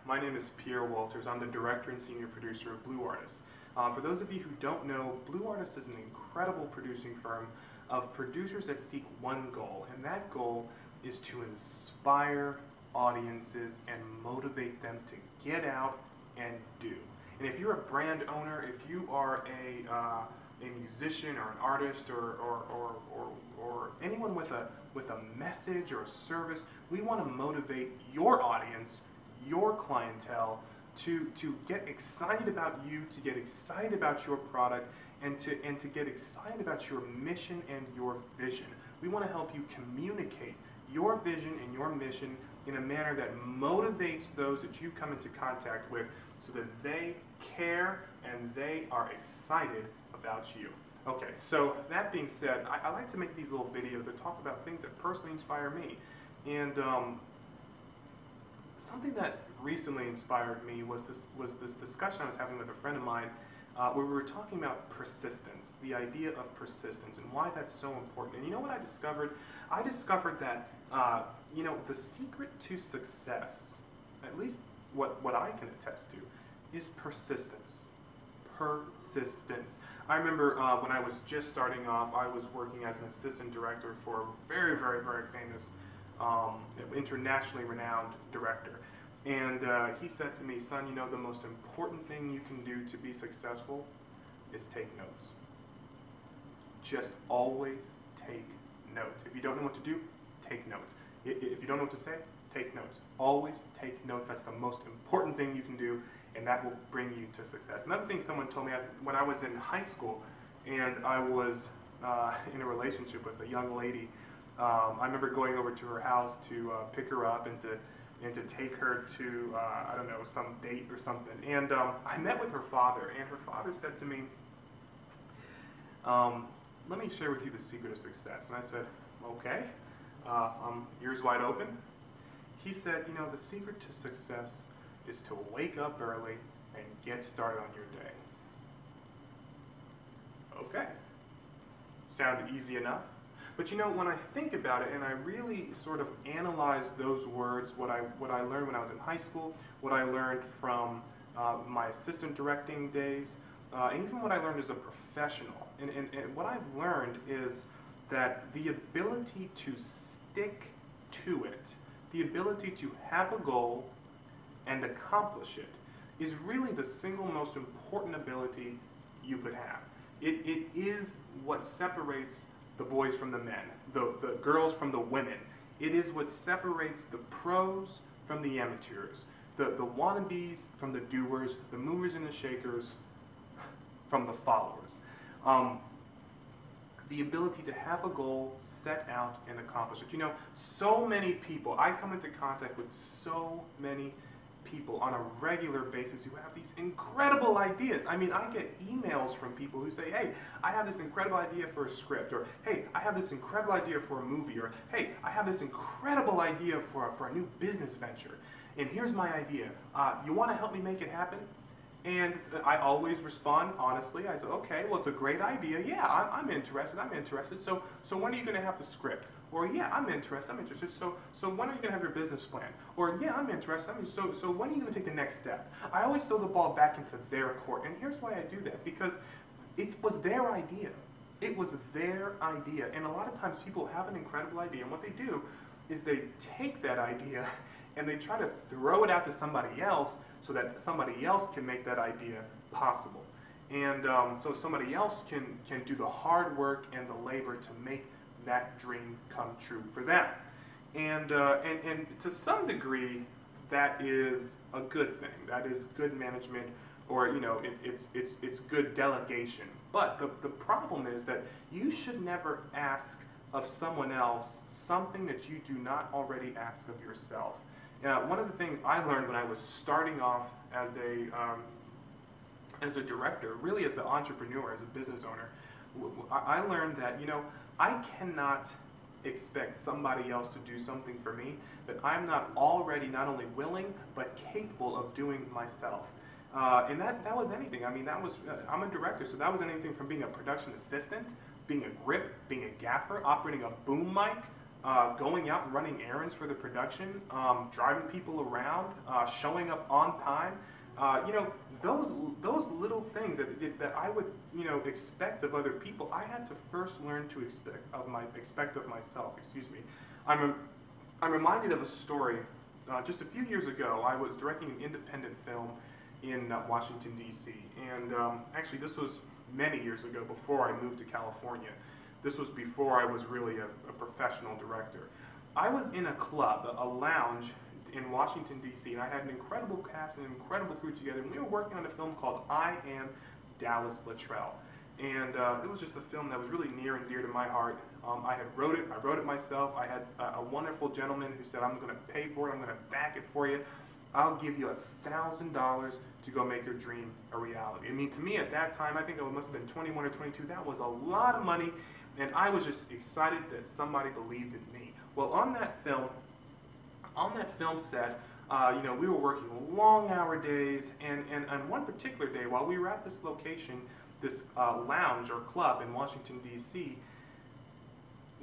My name is Pierre Walters. I'm the director and senior producer of Blue Artists. For those of you who don't know, Blue Artists is an incredible producing firm of producers that seek one goal, and that goal is to inspire audiences and motivate them to get out and do. And if you're a brand owner, if you are a musician or an artist or anyone with a message or a service, we want to motivate your audience, your clientele, to get excited about you, to get excited about your product, and to get excited about your mission and your vision. We want to help you communicate your vision and your mission in a manner that motivates those that you come into contact with so that they care and they are excited about you. Okay, so that being said, I like to make these little videos that talk about things that personally inspire me. And something that recently inspired me was this discussion I was having with a friend of mine where we were talking about persistence, the idea of persistence and why that's so important. And you know what I discovered? I discovered that the secret to success, at least what I can attest to, is persistence. Persistence. I remember when I was just starting off, I was working as an assistant director for a very, very, very famous, internationally renowned director. And he said to me, son, you know, the most important thing you can do to be successful is take notes. Just always take notes. If you don't know what to do, take notes. If you don't know what to say, take notes. Always take notes. That's the most important thing you can do, and that will bring you to success. Another thing someone told me when I was in high school and I was in a relationship with a young lady, I remember going over to her house to pick her up and to take her to, I don't know, some date or something. And I met with her father, and her father said to me, let me share with you the secret of success. And I said, okay, ears wide open. He said, you know, the secret to success is to wake up early and get started on your day. Okay. Sounded easy enough. But you know, when I think about it and I really sort of analyze those words, what I learned when I was in high school, what I learned from my assistant directing days, and even what I learned as a professional. And what I've learned is that the ability to stick to it, the ability to have a goal and accomplish it, is really the single most important ability you could have. It is what separates the boys from the men, the girls from the women. It is what separates the pros from the amateurs, the wannabes from the doers, the movers and the shakers from the followers. The ability to have a goal, set out, and accomplish it. You know, so many people, I come into contact with so many people on a regular basis who have these incredible ideas. I mean, I get emails from people who say, hey, I have this incredible idea for a script, or hey, I have this incredible idea for a movie, or hey, I have this incredible idea for a new business venture, and here's my idea. You want to help me make it happen? And I always respond honestly. I say, okay, well, it's a great idea. Yeah, I'm interested. So when are you going to have the script? Or yeah, I'm interested. So when are you going to have your business plan? Or yeah, I'm interested. So when are you going to take the next step? I always throw the ball back into their court. And here's why I do that. Because it was their idea. It was their idea. And a lot of times people have an incredible idea. And what they do is they take that idea and they try to throw it out to somebody else so that somebody else can make that idea possible. And so somebody else can do the hard work and the labor to make that dream come true for them. And to some degree, that is a good thing. That is good management, or you know, it's good delegation. But the problem is that you should never ask of someone else something that you do not already ask of yourself. One of the things I learned when I was starting off as a director, really as an entrepreneur, as a business owner, I learned that, you know, I cannot expect somebody else to do something for me that I'm not already not only willing but capable of doing myself. And that was anything. I mean, that was I'm a director, so that was anything from being a production assistant, being a grip, being a gaffer, operating a boom mic, going out and running errands for the production, driving people around, showing up on time. You know, those little things that I would, you know, expect of other people, I had to first learn to expect of myself. Excuse me. I'm reminded of a story. Just a few years ago, I was directing an independent film in Washington, D.C. And actually, this was many years ago, before I moved to California. This was before I was really a professional director. I was in a club, a lounge in Washington, D.C., and I had an incredible cast and an incredible crew together, and we were working on a film called I Am Dallas Luttrell. And it was just a film that was really near and dear to my heart. I wrote it myself. I had a wonderful gentleman who said, I'm going to pay for it, I'm going to back it for you. I'll give you $1,000 to go make your dream a reality. I mean, to me at that time, I think I must have been 21 or 22, that was a lot of money, and I was just excited that somebody believed in me. Well, on that film set, you know, we were working long hour days, and on one particular day, while we were at this location, this lounge or club in Washington, D.C.,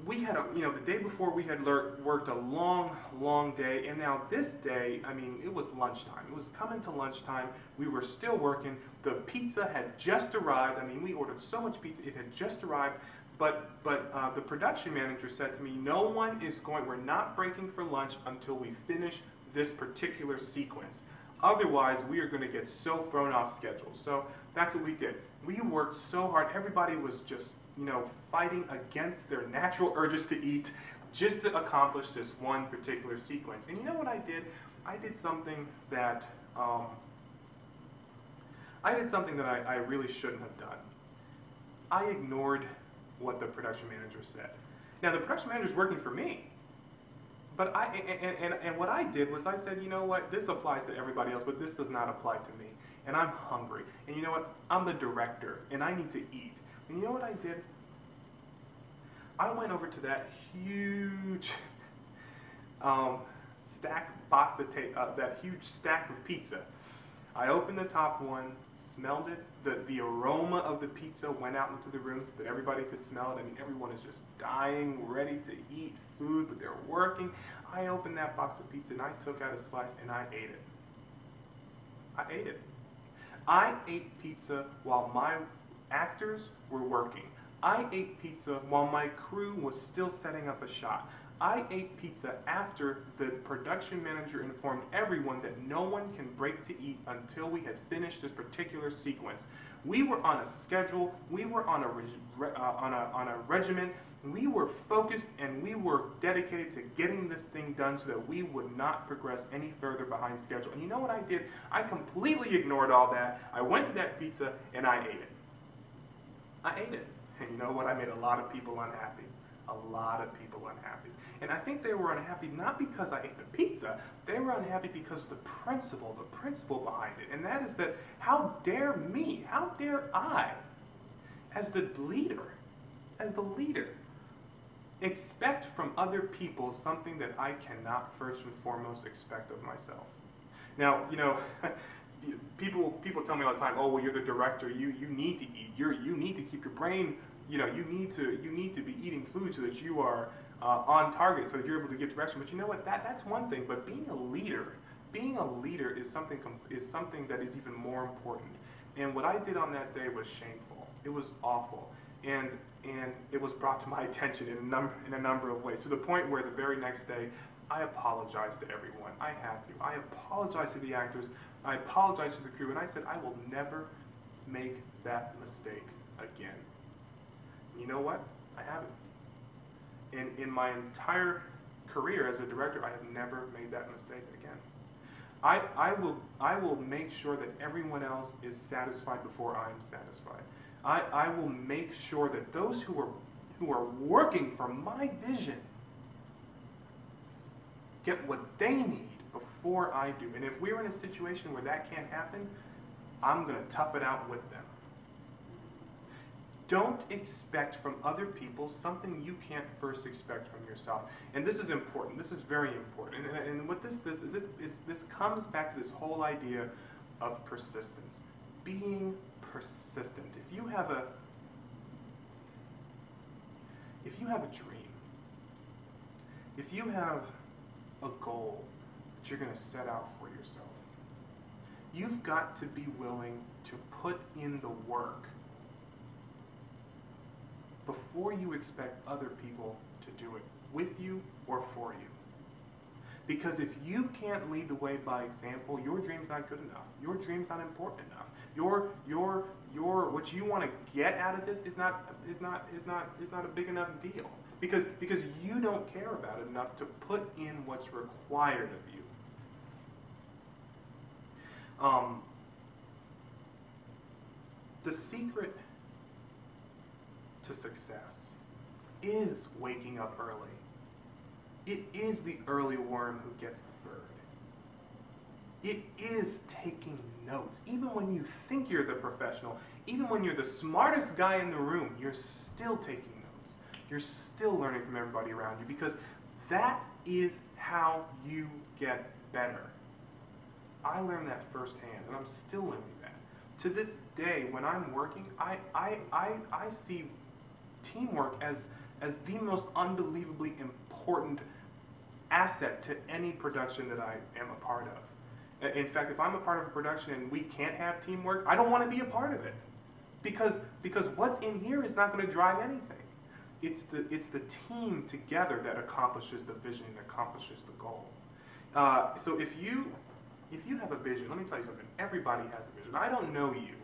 we had you know, the day before we had worked a long day, and now this day, I mean, it was lunchtime. It was coming to lunchtime. We were still working. The pizza had just arrived. I mean, we ordered so much pizza, it had just arrived. But the production manager said to me, we're not breaking for lunch until we finish this particular sequence. Otherwise, we are going to get so thrown off schedule. So that's what we did. We worked so hard. Everybody was just, you know, fighting against their natural urges to eat just to accomplish this one particular sequence. And you know what I did? I did something that I really shouldn't have done. I ignored what the production manager said. Now, the production manager is working for me. But and what I did was I said, you know what, this applies to everybody else, but this does not apply to me. And I'm hungry. And you know what, I'm the director, and I need to eat. And you know what I did? I went over to that huge that huge stack of pizza. I opened the top one, smelled it. The aroma of the pizza went out into the room so that everybody could smell it. I mean, everyone is just dying, ready to eat food, but they're working. I opened that box of pizza and I took out a slice and I ate it. I ate it. I ate pizza while my actors were working. I ate pizza while my crew was still setting up a shot. I ate pizza after the production manager informed everyone that no one can break to eat until we had finished this particular sequence. We were on a schedule, we were on a regimen, we were focused, and we were dedicated to getting this thing done so that we would not progress any further behind schedule. And you know what I did? I completely ignored all that. I went to that pizza and I ate it. I ate it. And you know what? I made a lot of people unhappy. A lot of people unhappy. And I think they were unhappy not because I ate the pizza, they were unhappy because of the principle behind it. And that is that, how dare me, how dare I, as the leader, expect from other people something that I cannot first and foremost expect of myself. Now, you know, people tell me all the time, oh, well, you're the director, you need to eat, you need to keep your brain, you know, you need to be eating food so that you are on target, so that you're able to give direction. But you know what? That's one thing. But being a leader is something that is even more important. And what I did on that day was shameful. It was awful, and it was brought to my attention in a number of ways, to the point where the very next day I apologized to everyone. I had to. I apologized to the actors. I apologized to the crew, and I said I will never make that mistake again. You know what? I haven't. In my entire career as a director, I have never made that mistake again. I will make sure that everyone else is satisfied before I am satisfied. I will make sure that those who are working for my vision get what they need before I do. And if we're in a situation where that can't happen, I'm going to tough it out with them. Don't expect from other people something you can't first expect from yourself. And this is important. This is very important. And what this comes back to this whole idea of persistence. Being persistent. If you have a dream, If you have a goal that you're going to set out for yourself, you've got to be willing to put in the work before you expect other people to do it with you or for you. Because if you can't lead the way by example, your dream's not good enough. Your dream's not important enough. What you want to get out of this is not a big enough deal. Because you don't care about it enough to put in what's required of you. The secret to success is waking up early. It is the early worm who gets the bird. It is taking notes. Even when you think you're the professional, even when you're the smartest guy in the room, you're still taking notes. You're still learning from everybody around you, because that is how you get better. I learned that firsthand, and I'm still learning that. To this day, when I'm working, I see teamwork as the most unbelievably important asset to any production that I am a part of. In fact, if I'm a part of a production and we can't have teamwork, I don't want to be a part of it. Because what's in here is not going to drive anything. It's the team together that accomplishes the vision and accomplishes the goal. So if you have a vision, let me tell you something. Everybody has a vision. I don't know you.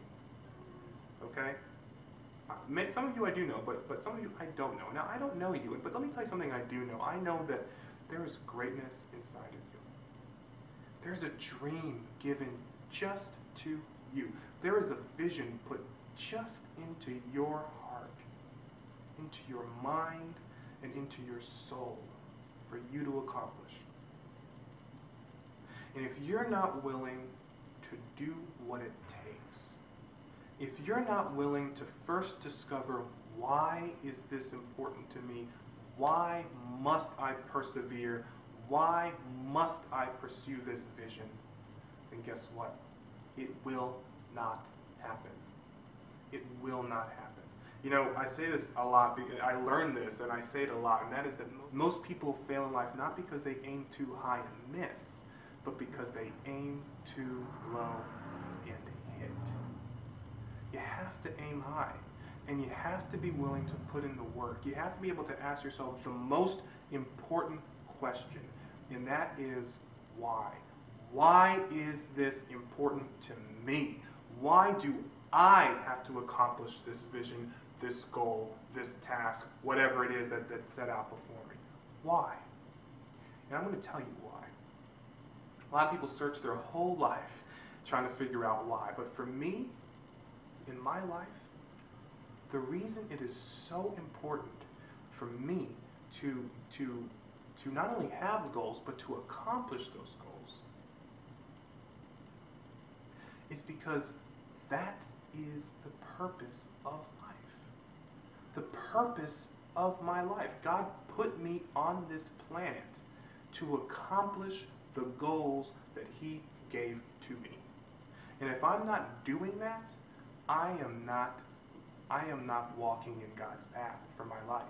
Okay? Some of you I do know, but some of you I don't know. Now, I don't know you, but let me tell you something I do know. I know that there is greatness inside of you. There's a dream given just to you. There is a vision put just into your heart, into your mind, and into your soul for you to accomplish. And if you're not willing to do what it takes, if you're not willing to first discover why is this important to me, why must I persevere, why must I pursue this vision, then guess what? It will not happen. It will not happen. You know, I say this a lot, because I learned this, and I say it a lot, and that is that most people fail in life not because they aim too high and miss, but because they aim too low and hit. You have to aim high, and you have to be willing to put in the work. You have to be able to ask yourself the most important question, and that is why? Why is this important to me? Why do I have to accomplish this vision, this goal, this task, whatever it is that's set out before me? Why? And I'm going to tell you why. A lot of people search their whole life trying to figure out why, but for me, in my life, the reason it is so important for me to not only have goals, but to accomplish those goals is because that is the purpose of life. The purpose of my life. God put me on this planet to accomplish the goals that He gave to me. And if I'm not doing that, I am not walking in God's path for my life.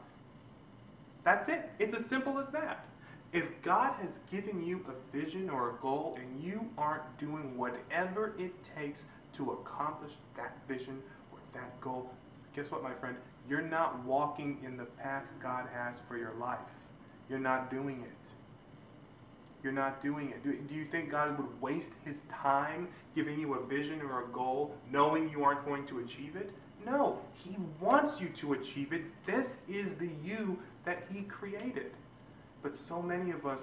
That's it. It's as simple as that. If God has given you a vision or a goal and you aren't doing whatever it takes to accomplish that vision or that goal, guess what, my friend? You're not walking in the path God has for your life. You're not doing it. You're not doing it. Do you think God would waste His time giving you a vision or a goal knowing you aren't going to achieve it? No. He wants you to achieve it. This is the you that He created. But so many of us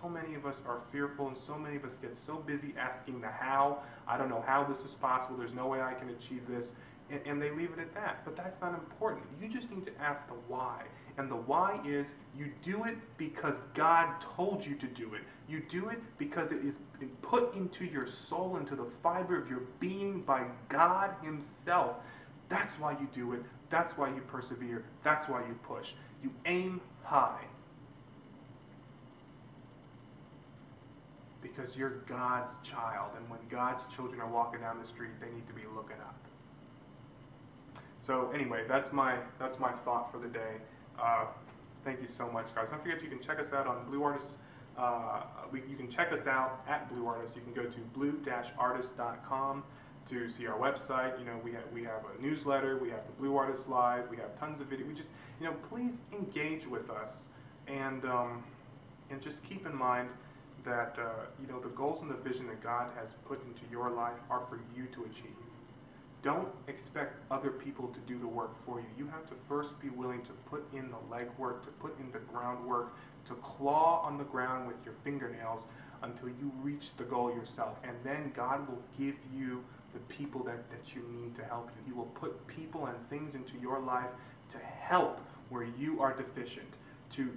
are fearful, and so many of us get so busy asking the how. I don't know how this is possible. There's no way I can achieve this. And they leave it at that. But that's not important. You just need to ask the why. And the why is you do it because God told you to do it. You do it because it is put into your soul, into the fiber of your being by God Himself. That's why you do it. That's why you persevere. That's why you push. You aim high. Because you're God's child. And when God's children are walking down the street, they need to be looking up. So anyway, that's my thought for the day. Thank you so much, guys. Don't forget you can check us out on Blue Artists. You can check us out at Blue Artists. You can go to blue-artist.com to see our website. You know, we have a newsletter. We have the Blue Artists Live. We have tons of video. We just, you know, please engage with us, and just keep in mind that you know, the goals and the vision that God has put into your life are for you to achieve. Don't expect other people to do the work for you. You have to first be willing to put in the legwork, to put in the groundwork, to claw on the ground with your fingernails until you reach the goal yourself. And then God will give you the people that you need to help you. He will put people and things into your life to help where you are deficient, to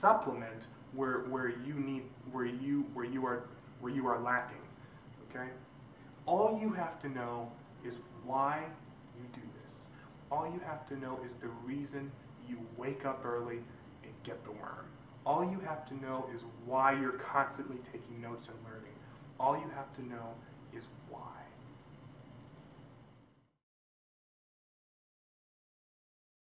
supplement where you are lacking. Okay? All you have to know is why you do this. All you have to know is the reason you wake up early and get the worm. All you have to know is why you're constantly taking notes and learning. All you have to know is why.